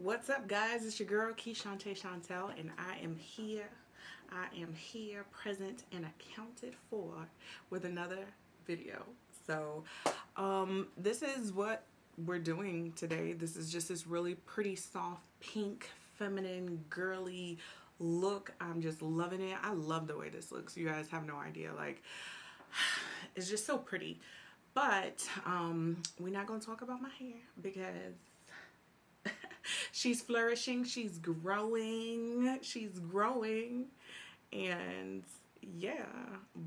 What's up, guys? It's your girl Keishante Chantel, and I am here. Present and accounted for with another video. So, this is what we're doing today. This is just this really pretty, soft, pink, feminine, girly look. I'm just loving it. I love the way this looks. You guys have no idea. Like, it's just so pretty. But we're not going to talk about my hair because she's flourishing, she's growing, and yeah.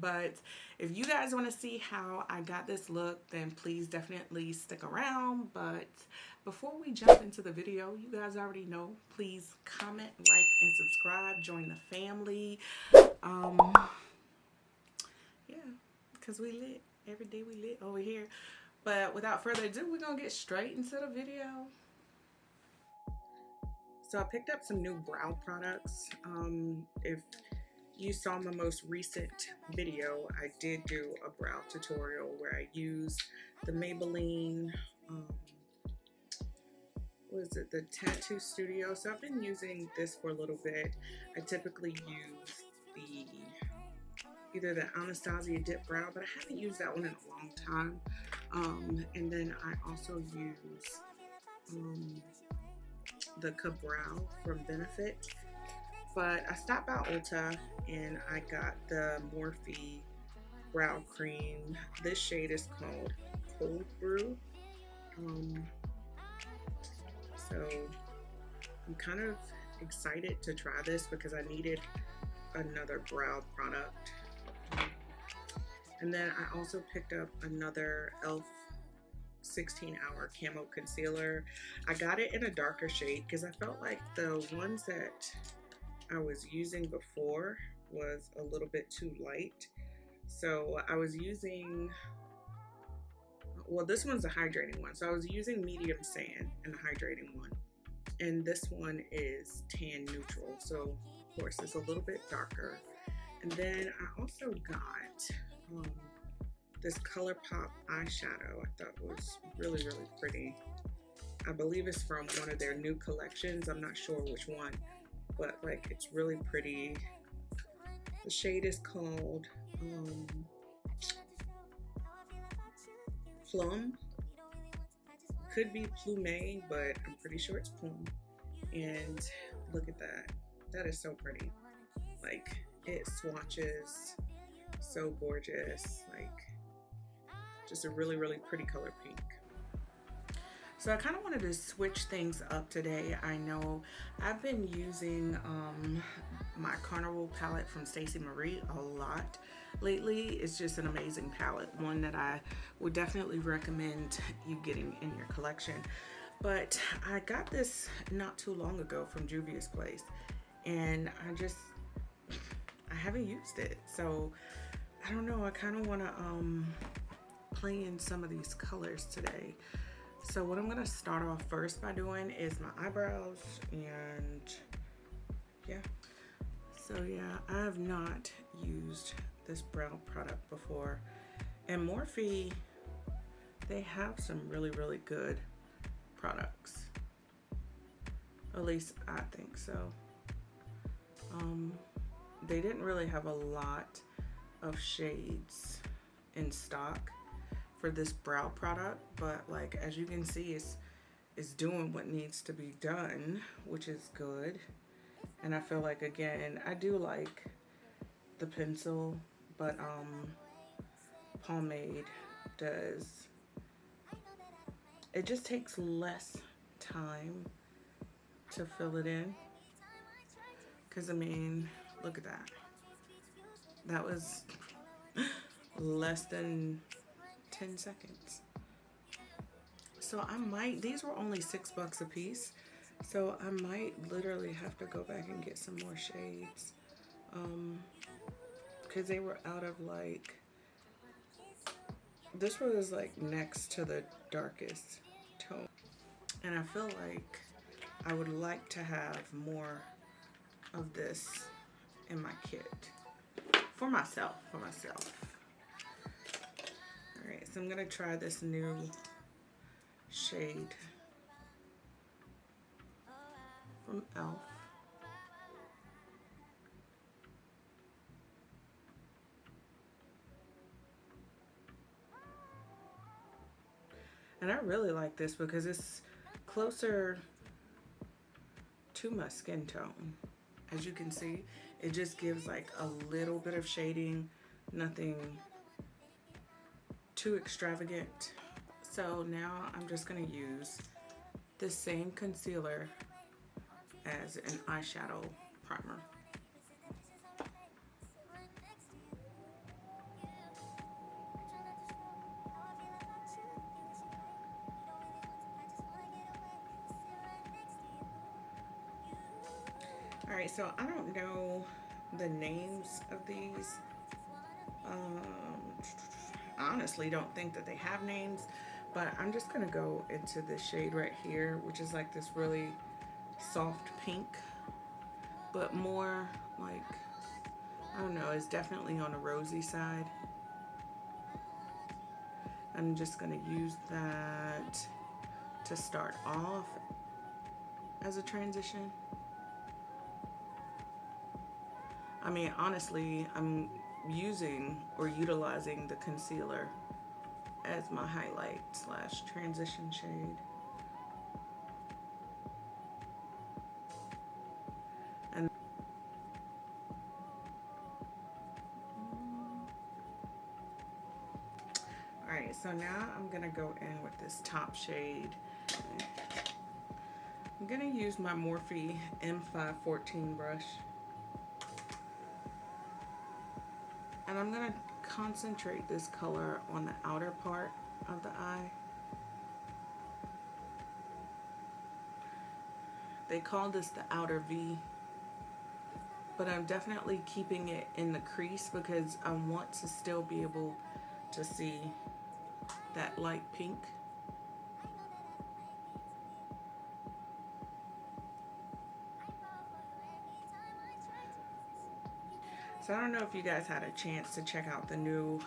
But if you guys want to see how I got this look, then please definitely stick around. But before we jump into the video, you guys already know, please comment, like, and subscribe, join the family. Yeah, because we lit. Every day we lit over here. But without further ado, we're gonna get straight into the video. So I picked up some new brow products. If you saw my most recent video, I did do a brow tutorial where I used the Maybelline, the Tattoo Studio. So I've been using this for a little bit. I typically use either the Anastasia Dip Brow, but I haven't used that one in a long time. And then I also use the Cabral from Benefit. But I stopped by Ulta and I got the Morphe Brow Cream. This shade is called Cold Brew. So I'm kind of excited to try this because I needed another brow product. And then I also picked up another e.l.f. 16-hour camo concealer. I got it in a darker shade because I felt like the ones that I was using before was a little bit too light. So I was using, well, this one's a hydrating one. So I was using medium sand and a hydrating one. And this one is tan neutral. So of course it's a little bit darker. And then I also got this ColourPop eyeshadow. I thought was really, really pretty. I believe it's from one of their new collections. I'm not sure which one, but like it's really pretty. The shade is called Plum. Could be Plume, but I'm pretty sure it's Plum. And look at that. That is so pretty. Like, it swatches so gorgeous. Like, just a really, really pretty color pink. So I kind of wanted to switch things up today. I know I've been using my Carnival palette from Stacey Marie a lot lately. It's just an amazing palette, one that I would definitely recommend you getting in your collection. But I got this not too long ago from Juvia's Place, and I haven't used it. So I don't know, I kind of want to play in some of these colors today. So what I'm gonna start off first by doing is my eyebrows, and yeah. So yeah, I have not used this brow product before, and Morphe, they have some really, really good products. At least I think so. They didn't really have a lot of shades in stock for this brow product, but like as you can see, it's doing what needs to be done, which is good. And I feel like, again, I do like the pencil, but pomade does, it just takes less time to fill it in. Because I mean, look at that. That was less than 10 seconds. So I might, these were only $6 a piece, so I might literally have to go back and get some more shades, because they were out of, like, this was like next to the darkest tone, and I feel like I would like to have more of this in my kit for myself. Alright, so I'm gonna try this new shade. from e.l.f. And I really like this because it's closer to my skin tone. As you can see, it just gives like a little bit of shading, nothing too extravagant. So now I'm just gonna use the same concealer as an eyeshadow primer. Alright, so I don't know the names of these. I honestly don't think that they have names, but I'm just gonna go into this shade right here, which is like this really soft pink, but more like, I don't know, it's definitely on the rosy side. I'm just gonna use that to start off as a transition. I mean, honestly, I'm using or utilizing the concealer as my highlight slash transition shade. And alright, so now I'm gonna go in with this top shade. I'm gonna use my Morphe M514 brush. And I'm gonna concentrate this color on the outer part of the eye. They call this the outer V, but I'm definitely keeping it in the crease because I want to still be able to see that light pink. So I don't know if you guys had a chance to check out the new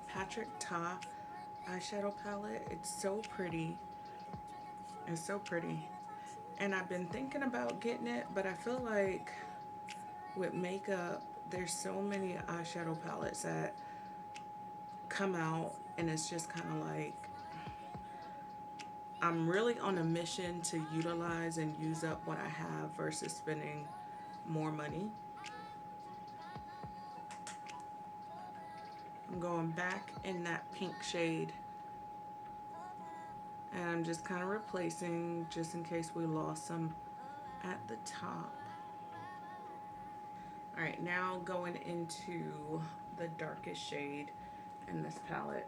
Patrick Ta eyeshadow palette. It's so pretty. It's so pretty. And I've been thinking about getting it, but I feel like with makeup, there's so many eyeshadow palettes that come out, and it's just kind of like, I'm really on a mission to utilize and use up what I have versus spending more money. I'm going back in that pink shade, and I'm just kind of replacing just in case we lost some at the top. All right, now going into the darkest shade in this palette.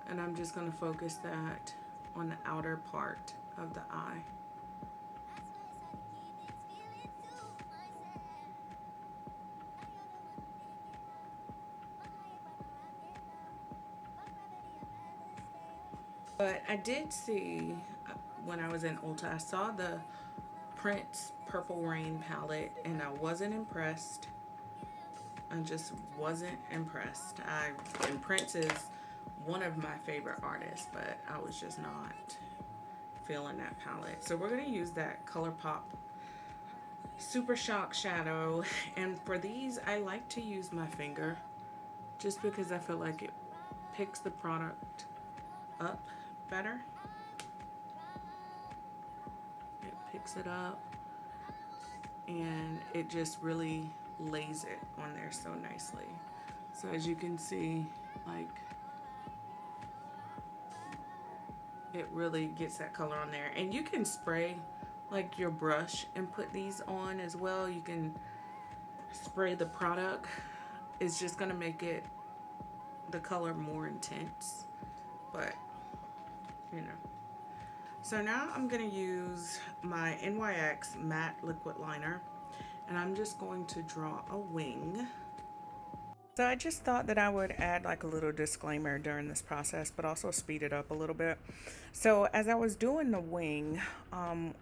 And I'm just going to focus that on the outer part of the eye. But I did see, when I was in Ulta, I saw the Prince Purple Rain palette, and I wasn't impressed. I just wasn't impressed. And Prince is one of my favorite artists, but I was just not feeling that palette. So we're going to use that ColourPop Super Shock Shadow. And for these, I like to use my finger just because I feel like it picks the product up better. It picks it up and it just really lays it on there so nicely. So as you can see, like, it really gets that color on there. And you can spray like your brush and put these on as well. You can spray the product. It's just gonna make it, the color, more intense, but you know. So now I'm gonna use my NYX matte liquid liner, and I'm just going to draw a wing. So I just thought that I would add like a little disclaimer during this process, but also speed it up a little bit. So as I was doing the wing,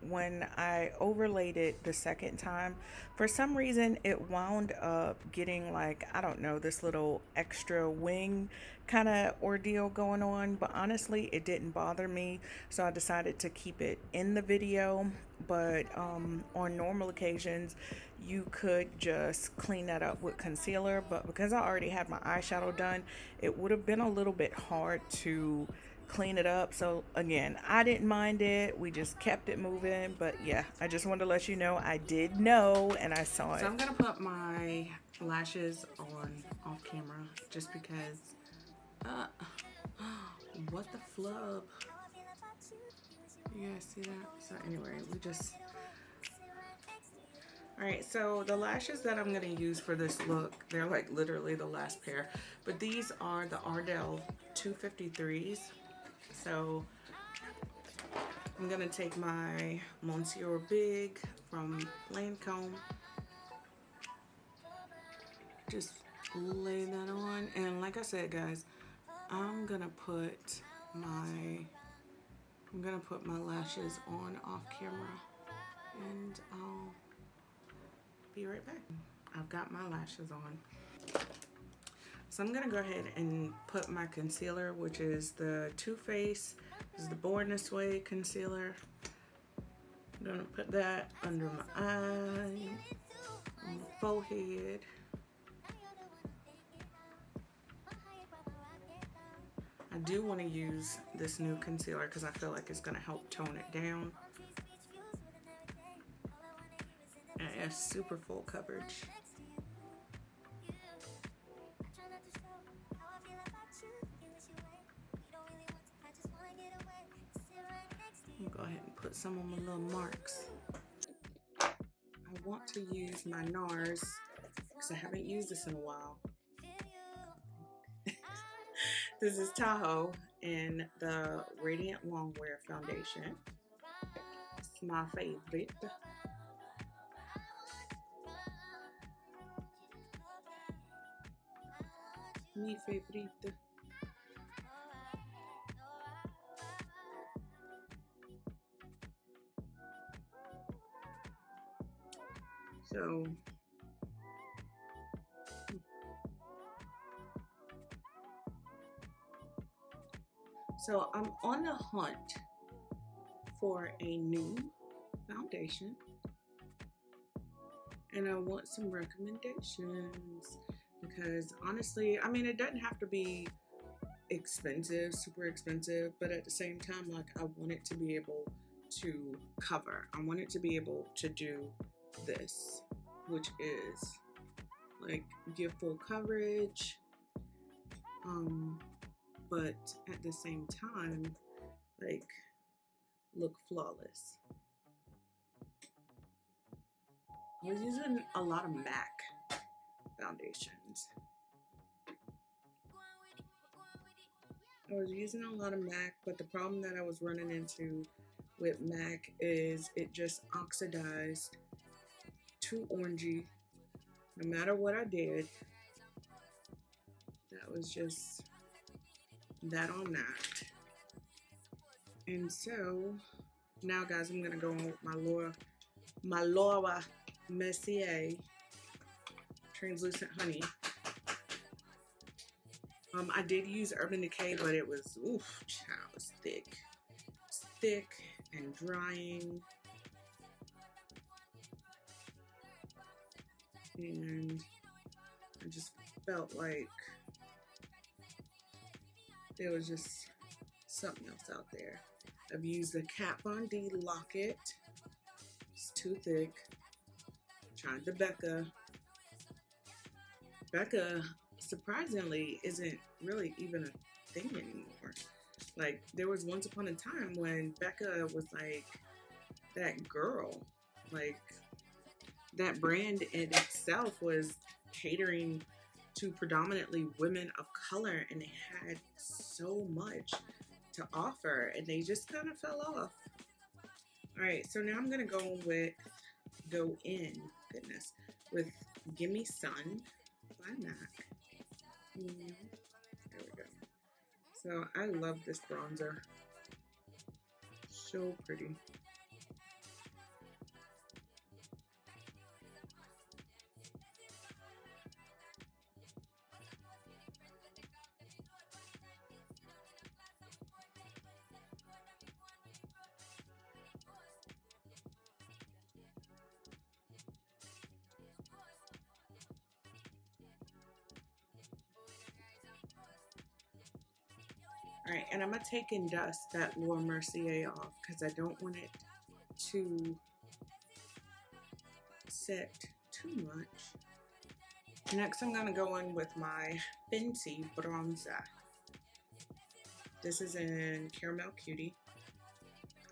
when I overlaid it the second time, for some reason it wound up getting like, I don't know, this little extra wing kind of ordeal going on, but honestly, it didn't bother me. So I decided to keep it in the video. But on normal occasions, you could just clean that up with concealer. But because I already had my eyeshadow done, it would have been a little bit hard to clean it up. So again, I didn't mind it. We just kept it moving. But yeah, I just wanted to let you know I did know and I saw it. So I'm gonna put my lashes on off camera just because what the flub. You guys see that? So anyway, we just alright, so the lashes that I'm gonna use for this look, they're like literally the last pair. But these are the Ardell 253s. So I'm gonna take my Monsieur Big from Lancome, just lay that on, and like I said, guys, I'm gonna put my lashes on off camera, and I'll be right back. I've got my lashes on. So I'm gonna go ahead and put my concealer, which is the Too Faced. This is the Born This Way concealer. I'm gonna put that under my eye, on the forehead. I do want to use this new concealer because I feel like it's gonna help tone it down. And it has super full coverage. I'll go ahead and put some on my little marks. I want to use my NARS because I haven't used this in a while. This is Tahoe in the Radiant Longwear Foundation. It's my favorite. Mi favorite. So I'm on the hunt for a new foundation, and I want some recommendations because honestly, I mean, it doesn't have to be expensive, super expensive, but at the same time, like, I want it to be able to cover. I want it to be able to do this, which is like give full coverage, but at the same time, like, look flawless. I was using a lot of MAC foundations. But the problem that I was running into with MAC is it just oxidized too orangey. No matter what I did, that was just that on that. And so now, guys, I'm gonna go on with my Laura Mercier translucent honey. I did use Urban Decay, but it was, oof, child, it was thick. It's thick and drying. And I just felt like there was just something else out there. I've used the Kat Von D Locket. It's too thick. Tried the Becca. Becca, surprisingly, isn't really even a thing anymore. Like, there was once upon a time when Becca was like that girl. Like, that brand in itself was catering to predominantly women of color, and they had so much to offer, and they just kind of fell off. All right, so now I'm gonna go with Gimme Sun by MAC. There we go. So I love this bronzer. So pretty. Alright, and I'm going to take and dust that Laura Mercier off because I don't want it to set too much. Next, I'm going to go in with my Fenty bronzer. This is in Caramel Cutie.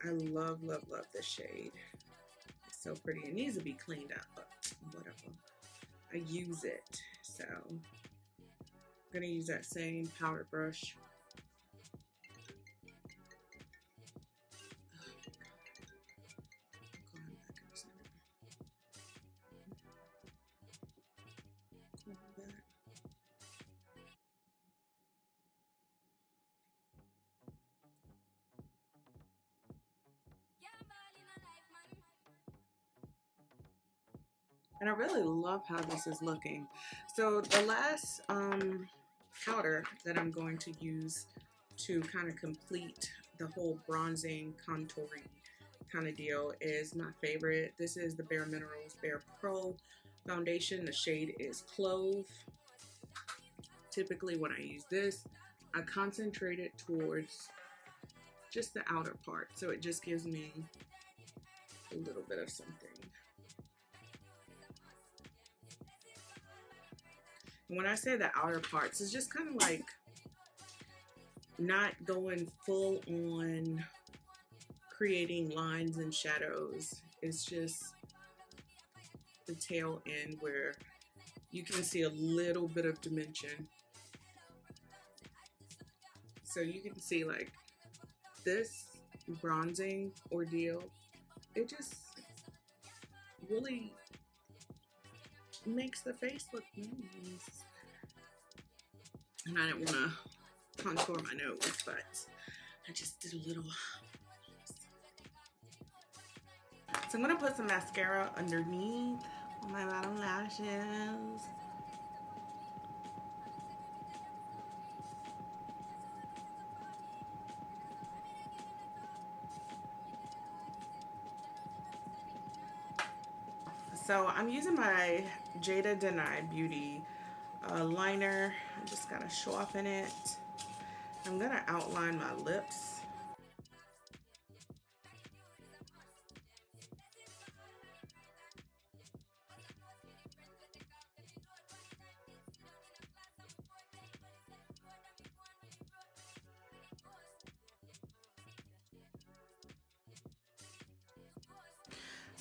I love, love, love this shade. It's so pretty. It needs to be cleaned up, but whatever. I use it, so I'm going to use that same powder brush. And I really love how this is looking. So the last powder that I'm going to use to kind of complete the whole bronzing, contouring kind of deal is my favorite. This is the Bare Minerals Bare Pro foundation. The shade is Clove. Typically when I use this, I concentrate it towards just the outer part. So it just gives me a little bit of something. When I say the outer parts, it's just kind of like not going full on creating lines and shadows. It's just the tail end where you can see a little bit of dimension. So you can see like this bronzing ordeal, it just really makes the face look nice. And I didn't want to contour my nose, but I just did a little. So I'm going to put some mascara underneath my bottom lashes. So I'm using my Jada Denai Beauty liner. I just got to show off in it. I'm going to outline my lips.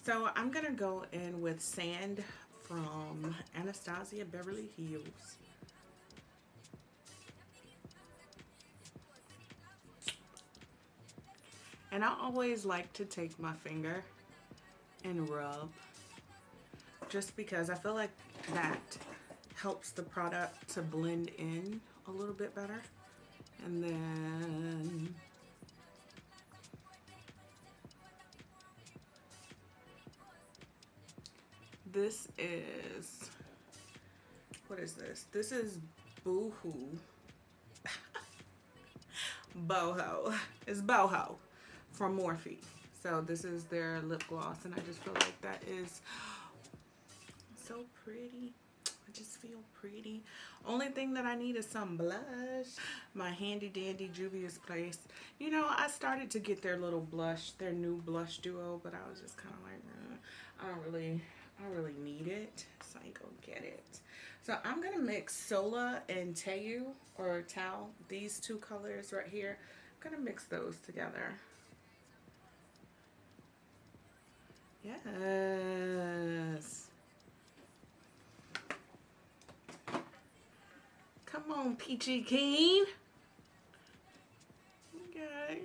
So I'm going to go in with Sand from Anastasia Beverly Hills. And I always like to take my finger and rub, just because I feel like that helps the product to blend in a little bit better. And then this is, what is this? This is Boohoo. Boho. It's Boho from Morphe. So this is their lip gloss, and I just feel like that is so pretty. I just feel pretty. Only thing that I need is some blush. My handy dandy Juvia's Place. You know, I started to get their little blush, their new blush duo, but I was just kind of like, I don't really need it, so I ain't gonna get it. So I'm gonna mix Sola and Teu, or Tau, these two colors right here. I'm gonna mix those together. Yes. Come on, Peachy Keen. Okay.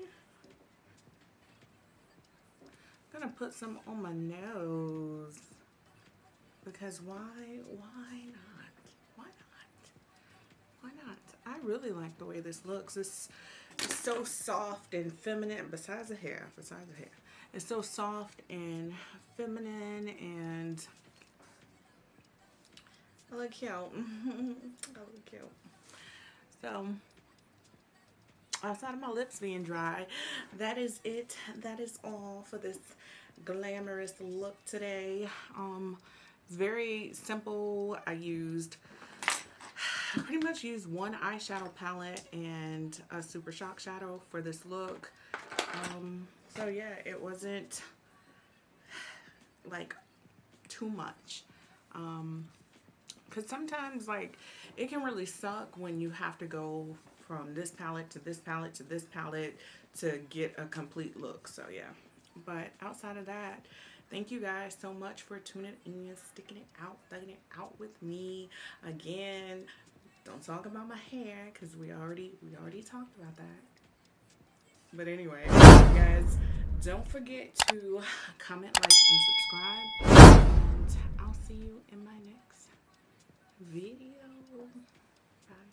I'm gonna put some on my nose. Because why not? Why not? Why not? I really like the way this looks. It's so soft and feminine. Besides the hair. It's so soft and feminine, and I look cute. I look cute. So, outside of my lips being dry, that is it. That is all for this glamorous look today. It's very simple. I used I pretty much used one eyeshadow palette and a Super Shock shadow for this look. So yeah, it wasn't like too much. Because sometimes like it can really suck when you have to go from this palette to this palette to this palette to get a complete look. So yeah, but outside of that, thank you guys so much for tuning in, sticking it out, thugging it out with me. Again, don't talk about my hair because we already talked about that. But anyway, guys, don't forget to comment, like, and subscribe. And I'll see you in my next video. Bye.